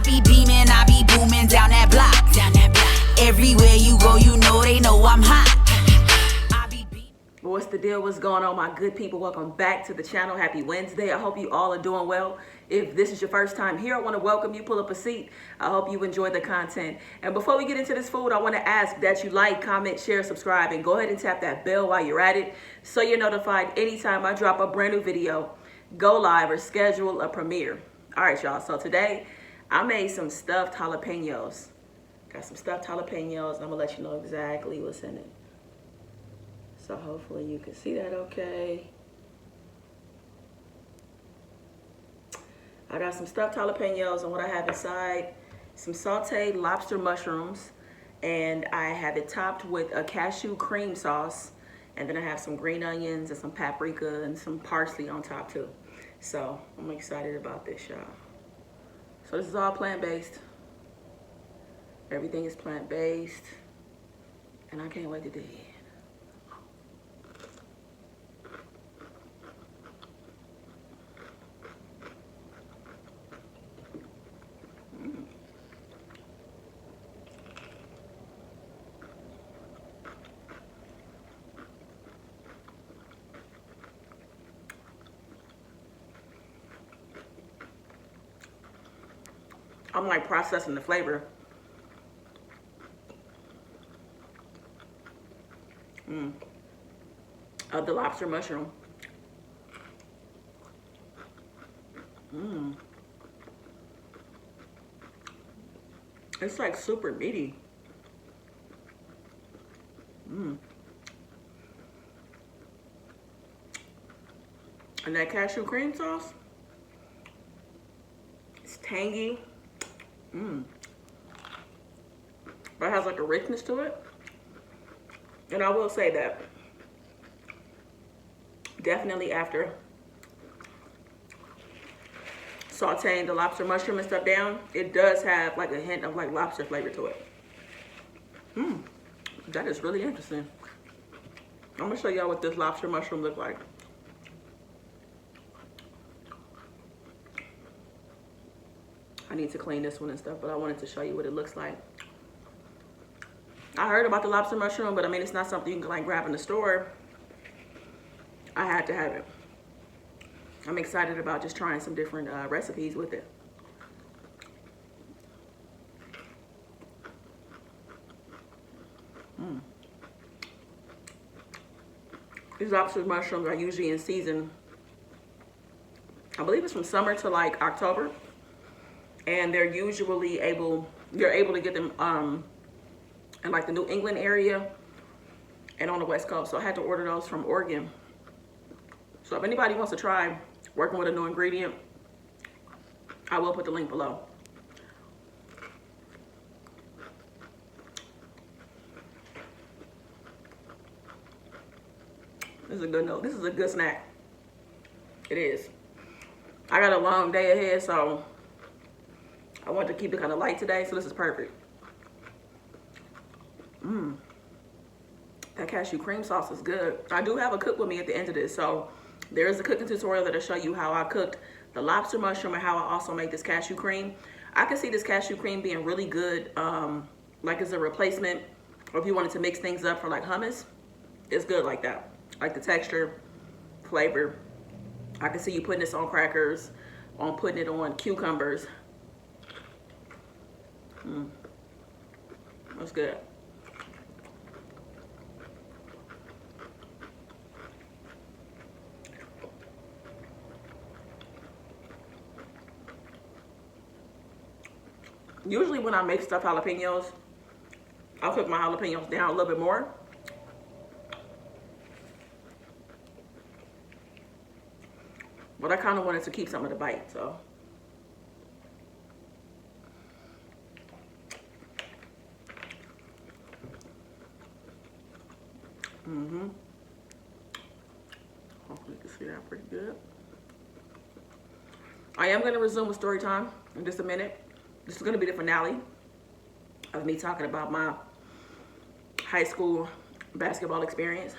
be beaming, I be booming down that block. Everywhere you go, you know they know I'm hot. What's the deal? What's going on, my good people? Welcome back to the channel. Happy Wednesday. I hope you all are doing well. If this is your first time here, I want to welcome you. Pull up a seat. I hope you enjoy the content. And before we get into this food, I want to ask that you like, comment, share, subscribe, and go ahead and tap that bell while you're at it so you're notified anytime I drop a brand new video, go live, or schedule a premiere. All right, y'all. So today I made some stuffed jalapenos. Got some stuffed jalapenos, and I'm going to let you know exactly what's in it. So hopefully you can see that okay. I got some stuffed jalapenos, and what I have inside, some sauteed lobster mushrooms, and I have it topped with a cashew cream sauce, and then I have some green onions and some paprika and some parsley on top too. So I'm excited about this, y'all. So this is all plant-based. Everything is plant-based, and I can't wait to dig in. I'm like processing the flavor. Of the lobster mushroom. It's like super meaty. And that cashew cream sauce, it's tangy. But it has like a richness to it. And I will say that definitely after sauteing the lobster mushroom and stuff down, it does have like a hint of like lobster flavor to it. That is really interesting. I'm gonna show y'all what this lobster mushroom looks like. I need to clean this one and stuff, but I wanted to show you what it looks like. I heard about the lobster mushroom, but I mean, it's not something you can like grab in the store. I had to have it. I'm excited about just trying some different recipes with it. These lobster mushrooms are usually in season. I believe it's from summer to like October. And they're usually you're able to get them in like the New England area and on the West Coast. So I had to order those from Oregon. So if anybody wants to try working with a new ingredient, I will put the link below. This is a good note. This is a good snack. It is. I got a long day ahead, so I want to keep it kind of light today, so this is perfect. That cashew cream sauce is good. I do have a cook with me at the end of this, so there is a cooking tutorial that'll show you how I cooked the lobster mushroom and how I also make this cashew cream. I can see this cashew cream being really good, like as a replacement, or if you wanted to mix things up for like hummus, it's good like that. Like the texture, flavor. I can see you putting this on crackers, putting it on cucumbers. That's good. Usually when I make stuffed jalapenos, I'll cook my jalapenos down a little bit more. But I kind of wanted to keep some of the bite, so. Hopefully you can see that pretty good. I am going to resume with story time in just a minute. This is going to be the finale of me talking about my high school basketball experience.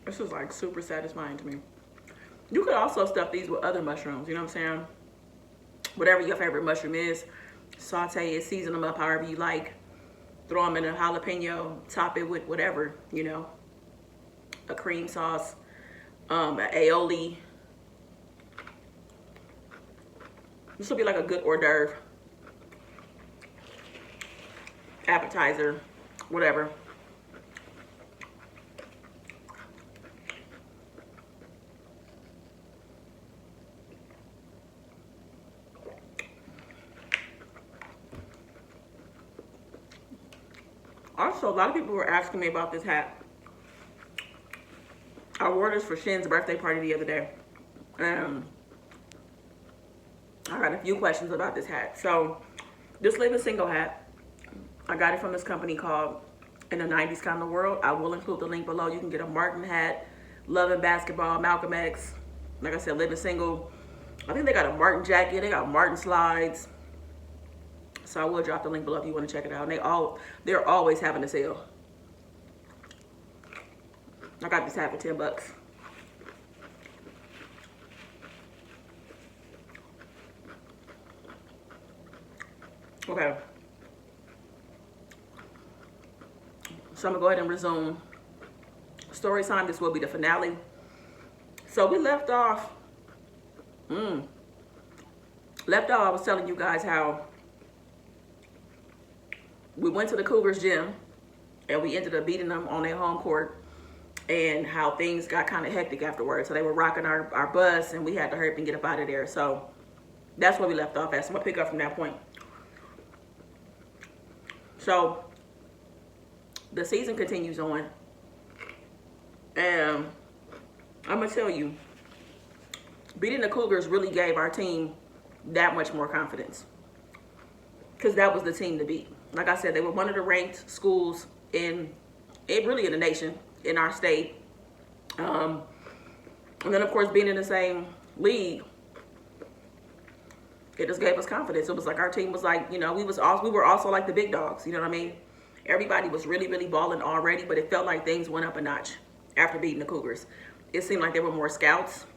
This is like super satisfying to me. You could also stuff these with other mushrooms, you know what I'm saying? Whatever your favorite mushroom is, saute it, season them up however you like. Throw them in a jalapeno, top it with whatever, you know, a cream sauce, an aioli. This will be like a good hors d'oeuvre, appetizer, whatever. Also, a lot of people were asking me about this hat. I wore this for Shin's birthday party the other day. I got a few questions about this hat. So, this Living Single hat, I got it from this company called In the 90s Kind of World. I will include the link below. You can get a Martin hat, Loving Basketball, Malcolm X. Like I said, Living Single. I think they got a Martin jacket. They got Martin slides. So I will drop the link below if you want to check it out. And they're always having a sale. I got this hat for 10 bucks. Okay. So I'm gonna go ahead and resume story time. This will be the finale. So we left off. I was telling you guys how we went to the Cougars gym and we ended up beating them on their home court, and how things got kind of hectic afterwards. So they were rocking our bus and we had to hurry up and get up out of there. So that's where we left off at. So I'm gonna pick up from that point. So the season continues on, and I'm gonna tell you, beating the Cougars really gave our team that much more confidence, because that was the team to beat. Like I said, they were one of the ranked schools in the nation, in our state. And then of course, being in the same league, it just gave us confidence. It was like our team was like, you know, we were also like the big dogs, you know what I mean? Everybody was really, really balling already, but it felt like things went up a notch after beating the Cougars. It seemed like there were more scouts,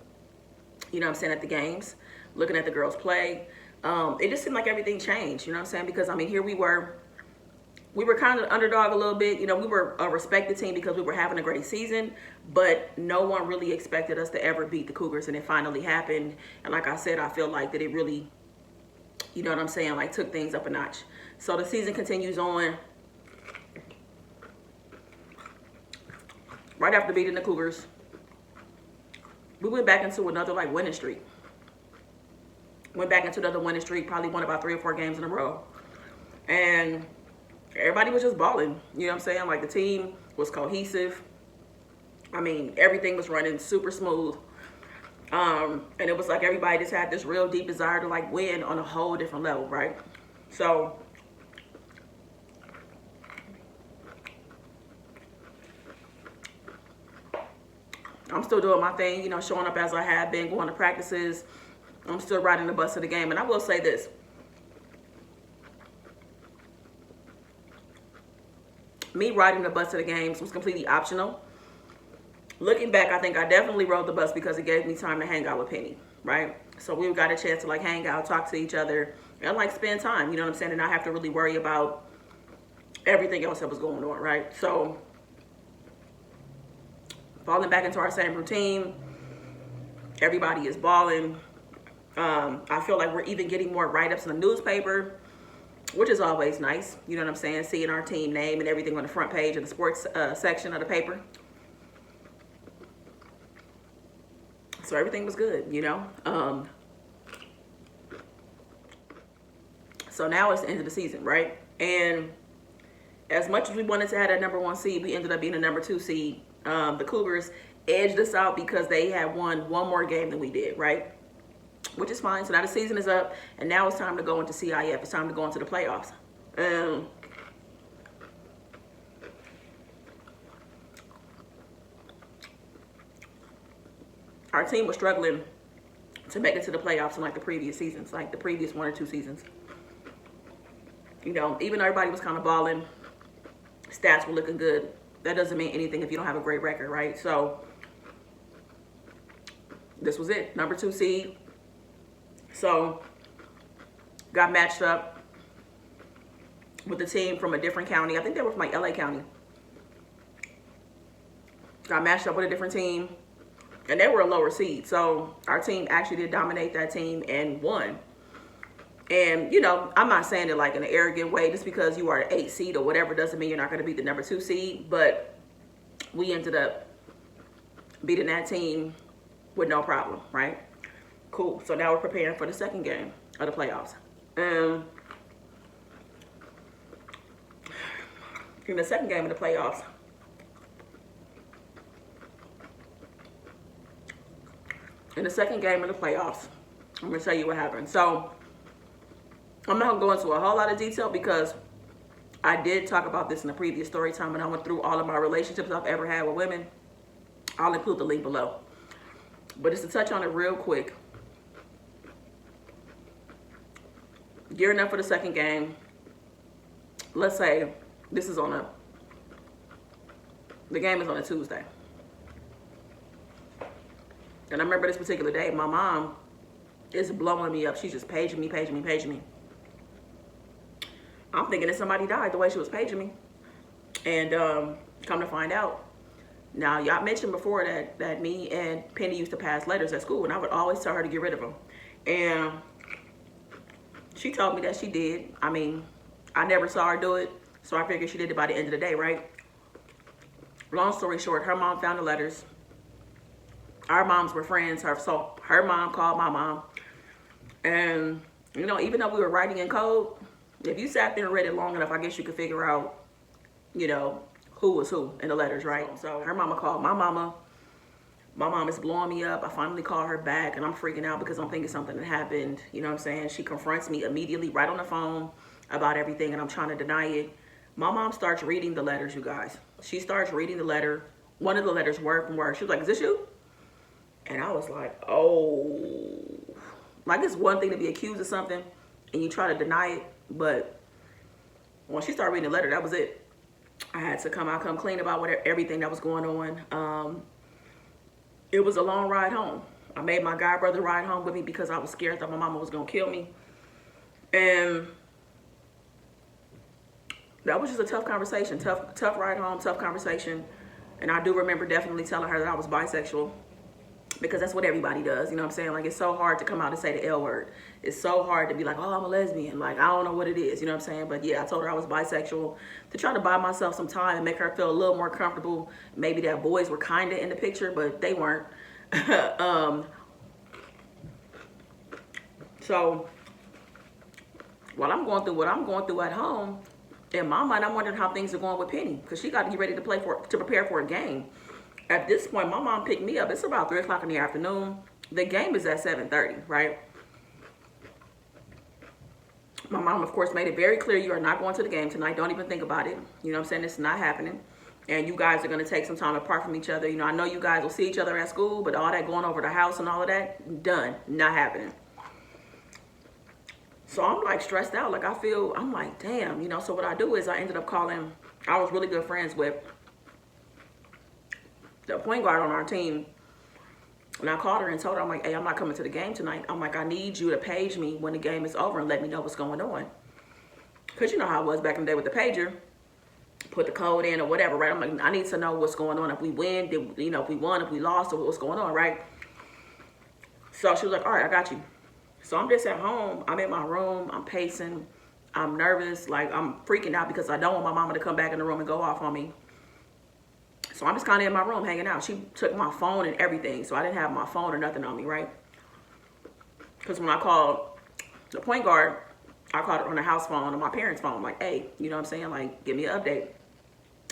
you know what I'm saying, at the games, looking at the girls play. It just seemed like everything changed, you know what I'm saying? Because, I mean, here we were kind of underdog a little bit. You know, we were a respected team because we were having a great season, but no one really expected us to ever beat the Cougars, and it finally happened. And like I said, I feel like that it really, you know what I'm saying, like took things up a notch. So the season continues on. Right after beating the Cougars, we went back into another like winning streak. Probably won about 3 or 4 games in a row. And everybody was just balling, you know what I'm saying? Like the team was cohesive. I mean, everything was running super smooth. And it was like everybody just had this real deep desire to like win on a whole different level, right? So I'm still doing my thing, you know, showing up as I have been, going to practices. I'm still riding the bus to the game. And I will say this. Me riding the bus to the games was completely optional. Looking back, I think I definitely rode the bus because it gave me time to hang out with Penny, right? So we got a chance to like hang out, talk to each other, and like spend time, you know what I'm saying? And not have to really worry about everything else that was going on, right? So falling back into our same routine, everybody is balling. I feel like we're even getting more write-ups in the newspaper, which is always nice. You know what I'm saying? Seeing our team name and everything on the front page of the sports section of the paper. So everything was good, you know? So now it's the end of the season, right? And as much as we wanted to have that #1 seed, we ended up being a #2 seed. The Cougars edged us out because they had won one more game than we did, right? Which is fine. So now the season is up, and now it's time to go into CIF. It's time to go into the playoffs. Our team was struggling to make it to the playoffs in like the previous seasons, like the previous 1 or 2 seasons. You know, even though everybody was kind of balling, stats were looking good, that doesn't mean anything if you don't have a great record, right? So this was it, number 2 seed. So got matched up with the team from a different county. I think they were from like LA County. Got matched up with a different team, and they were a lower seed. So our team actually did dominate that team and won. And, you know, I'm not saying it like in an arrogant way. Just because you are an 8 seed or whatever doesn't mean you're not going to beat the number 2 seed. But we ended up beating that team with no problem, right? Cool. So now we're preparing for the second game of the playoffs. In the second game of the playoffs, I'm going to tell you what happened. So I'm not going to go into a whole lot of detail because I did talk about this in the previous story time, and I went through all of my relationships I've ever had with women. I'll include the link below. But just to touch on it real quick. Gearing up for the second game. Let's say this is the game is on a Tuesday. And I remember this particular day, my mom is blowing me up. She's just paging me. I'm thinking that somebody died the way she was paging me. And come to find out, now y'all mentioned before that me and Penny used to pass letters at school, and I would always tell her to get rid of them. And she told me that she did. I mean, I never saw her do it, so I figured she did it by the end of the day, right? Long story short, her mom found the letters. Our moms were friends, so her mom called my mom. And, you know, even though we were writing in code, if you sat there and read it long enough, I guess you could figure out, you know, who was who in the letters, right? So her mama called my mama. My mom is blowing me up. I finally call her back, and I'm freaking out because I'm thinking something that happened. You know what I'm saying? She confronts me immediately right on the phone about everything, and I'm trying to deny it. My mom starts reading the letters, you guys. She starts reading the letter, one of the letters word from word. She was like, "Is this you?" And I was like, oh. Like, it's one thing to be accused of something and you try to deny it, but when she started reading the letter, that was it. I had to come clean about everything that was going on. It was a long ride home. I made my god brother ride home with me because I was scared that my mama was gonna kill me. And that was just a tough conversation, tough ride home, tough conversation. And I do remember definitely telling her that I was bisexual, because that's what everybody does, you know what I'm saying? Like, it's so hard to come out and say the L word. It's so hard to be like, oh, I'm a lesbian. Like, I don't know what it is, you know what I'm saying? But yeah, I told her I was bisexual to try to buy myself some time and make her feel a little more comfortable. Maybe that boys were kind of in the picture, but they weren't. So while I'm going through what I'm going through at home, in my mind, I'm wondering how things are going with Penny, because she got to get ready to prepare for a game. At this point, my mom picked me up. It's about 3 o'clock in the afternoon. The game is at 7:30, right? My mom, of course, made it very clear, you are not going to the game tonight. Don't even think about it. You know what I'm saying? It's not happening. And you guys are going to take some time apart from each other. You know, I know you guys will see each other at school, but all that going over the house and all of that, done. Not happening. So I'm like stressed out. Like, I'm like, damn, you know. So what I do is I ended up calling, I was really good friends with the point guard on our team. And I called her and told her, I'm like, hey, I'm not coming to the game tonight. I'm like, I need you to page me when the game is over and let me know what's going on. Because you know how I was back in the day with the pager. Put the code in or whatever, right? I'm like, I need to know what's going on. If we win, if we won, if we lost, or what's going on, right? So she was like, all right, I got you. So I'm just at home. I'm in my room. I'm pacing. I'm nervous. Like, I'm freaking out because I don't want my mama to come back in the room and go off on me. So I'm just kind of in my room hanging out. She took my phone and everything. So I didn't have my phone or nothing on me, right? Because when I called the point guard, I called her on the house phone, on my parents' phone. Like, hey, you know what I'm saying? Like, give me an update.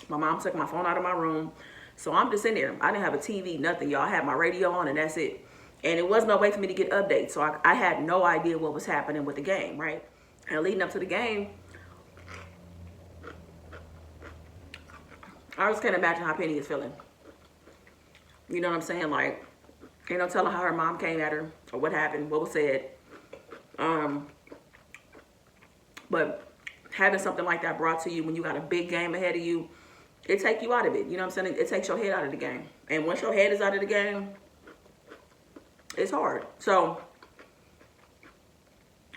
My mom took my phone out of my room. So I'm just in there. I didn't have a TV, nothing, y'all. I had my radio on and that's it. And it was no way for me to get updates. So I had no idea what was happening with the game, right? And leading up to the game, I just can't imagine how Penny is feeling. You know what I'm saying? Like, ain't no telling how her mom came at her or what happened, what was said. But having something like that brought to you when you got a big game ahead of you, it take you out of it. You know what I'm saying? It takes your head out of the game. And once your head is out of the game, it's hard. So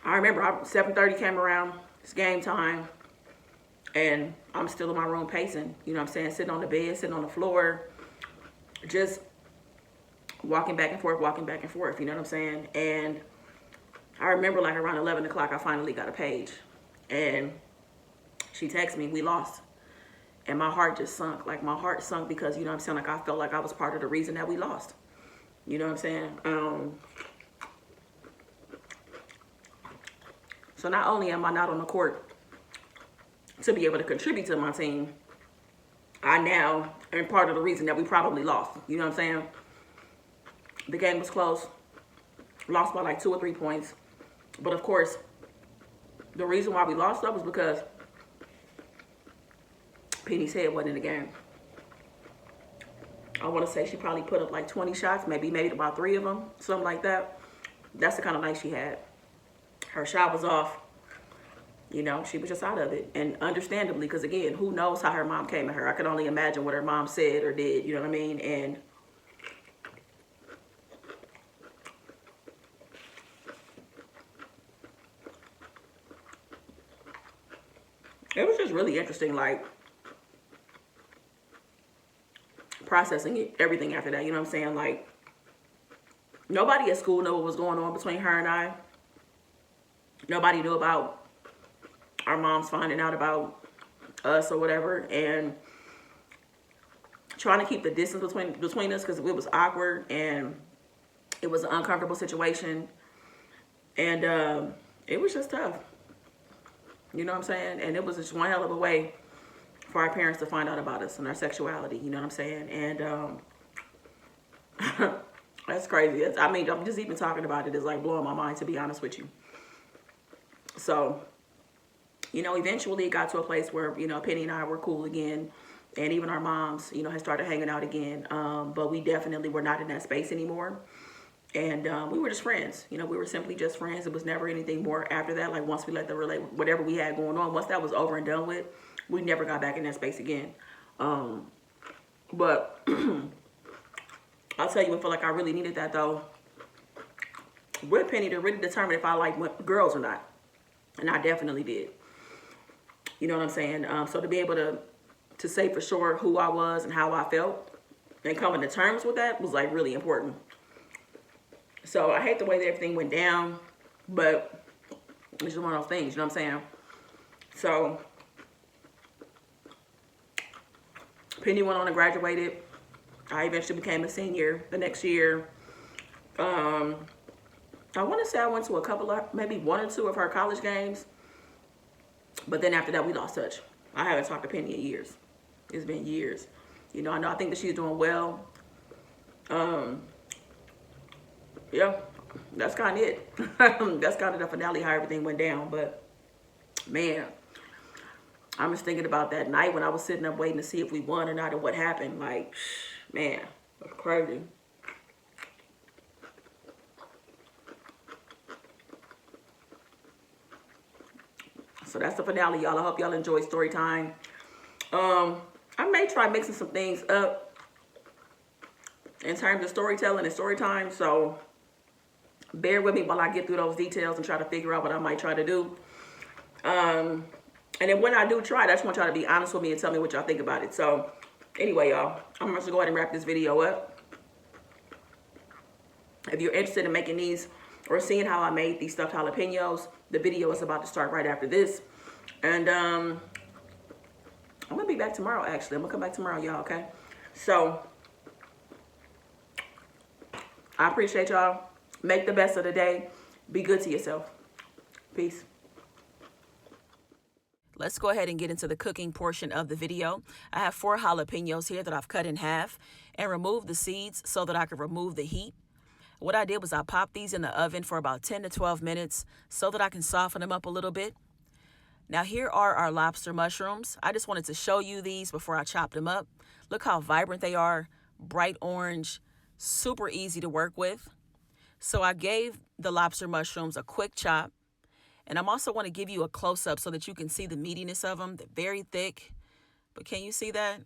I remember 7:30 came around, it's game time, and I'm still in my room pacing, you know what I'm saying, sitting on the bed, sitting on the floor, just walking back and forth, you know what I'm saying? And I remember like around 11 o'clock, I finally got a page, and she texted me, we lost. And my heart just sunk. Like, my heart sunk because, you know what I'm saying, like, I felt like I was part of the reason that we lost. You know what I'm saying? So not only am I not on the court to be able to contribute to my team, I now am part of the reason that we probably lost. You know what I'm saying? The game was close. Lost by like 2 or 3 points. But of course, the reason why we lost though was because Penny's head wasn't in the game. I want to say she probably put up like 20 shots, maybe made about 3 of them, something like that. That's the kind of night she had. Her shot was off. You know, she was just out of it. And understandably, because again, who knows how her mom came at her. I could only imagine what her mom said or did, you know what I mean? And it was just really interesting, like, processing everything after that, you know what I'm saying? Like, nobody at school knew what was going on between her and I. Nobody knew about our moms finding out about us or whatever, and trying to keep the distance between us because it was awkward and it was an uncomfortable situation, and it was just tough. You know what I'm saying? And it was just one hell of a way for our parents to find out about us and our sexuality, you know what I'm saying? And that's crazy. I mean, I'm just even talking about it is like blowing my mind, to be honest with you. So, you know, eventually it got to a place where, you know, Penny and I were cool again, and even our moms, you know, had started hanging out again. But we definitely were not in that space anymore. And we were just friends. You know, we were simply just friends. It was never anything more after that. Like, once we let whatever we had going on, once that was over and done with, we never got back in that space again. But I'll tell you, I feel like I really needed that, though, with Penny to really determine if I liked girls or not. And I definitely did. You know what I'm saying? So to be able to say for sure who I was and how I felt and coming to terms with that was, like, really important. So I hate the way that everything went down, but it's just one of those things, you know what I'm saying? So Penny went on and graduated. I eventually became a senior the next year. I want to say I went to a couple of, maybe 1 or 2 of her college games. But then after that, we lost touch. I haven't talked to Penny in years. It's been years. You know, I think that she's doing well. Yeah, that's kind of it. That's kind of the finale, how everything went down. But, man, I'm just thinking about that night when I was sitting up waiting to see if we won or not and what happened. Like, man, that's crazy. So that's the finale, y'all. I hope y'all enjoy story time. I may try mixing some things up in terms of storytelling and story time. So bear with me while I get through those details and try to figure out what I might try to do. And then when I do try it, I just want y'all to be honest with me and tell me what y'all think about it. So anyway, y'all, I'm just going to go ahead and wrap this video up. If you're interested in making these or seeing how I made these stuffed jalapenos, the video is about to start right after this. And I'm going to be back tomorrow, actually. I'm going to come back tomorrow, y'all, okay? So I appreciate y'all. Make the best of the day. Be good to yourself. Peace. Let's go ahead and get into the cooking portion of the video. I have 4 jalapenos here that I've cut in half and removed the seeds so that I could remove the heat. What I did was I popped these in the oven for about 10 to 12 minutes so that I can soften them up a little bit. Now here are our lobster mushrooms. I just wanted to show you these before I chopped them up. Look how vibrant they are, bright orange, super easy to work with. So I gave the lobster mushrooms a quick chop. And I'm also want to give you a close-up so that you can see the meatiness of them. They're very thick. But can you see that?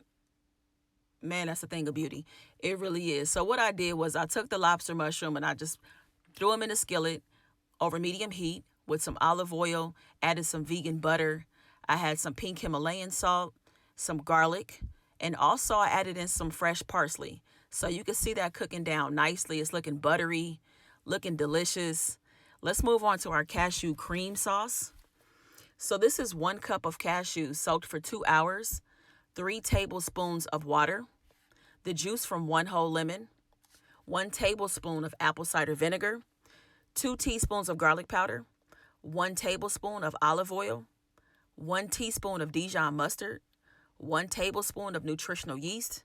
man, that's a thing of beauty. It really is. So what I did was I took the lobster mushroom and I just threw them in a skillet over medium heat with some olive oil, added some vegan butter. I had some pink Himalayan salt, some garlic, and also I added in some fresh parsley. So you can see that cooking down nicely. It's looking buttery, looking delicious. Let's move on to our cashew cream sauce. So this is 1 cup of cashews soaked for 2 hours, 3 tablespoons of water, the juice from 1 whole lemon, 1 tablespoon of apple cider vinegar, 2 teaspoons of garlic powder, 1 tablespoon of olive oil, 1 teaspoon of Dijon mustard, 1 tablespoon of nutritional yeast,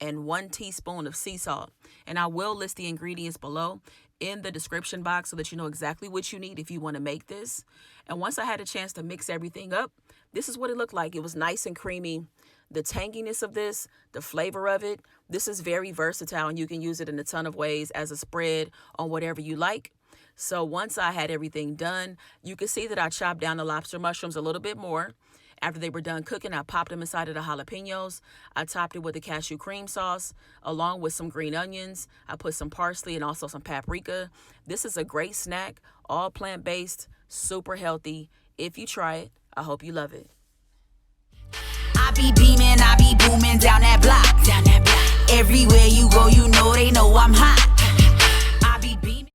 and 1 teaspoon of sea salt. And I will list the ingredients below in the description box so that you know exactly what you need if you want to make this. And once I had a chance to mix everything up, this is what it looked like. It was nice and creamy. The tanginess of this, the flavor of it, this is very versatile and you can use it in a ton of ways as a spread on whatever you like. So once I had everything done, you can see that I chopped down the lobster mushrooms a little bit more. After they were done cooking, I popped them inside of the jalapenos. I topped it with the cashew cream sauce, along with some green onions. I put some parsley and also some paprika. This is a great snack, all plant-based, super healthy. If you try it, I hope you love it. I be beaming, I be booming down that block. Everywhere you go, you know they know I'm hot.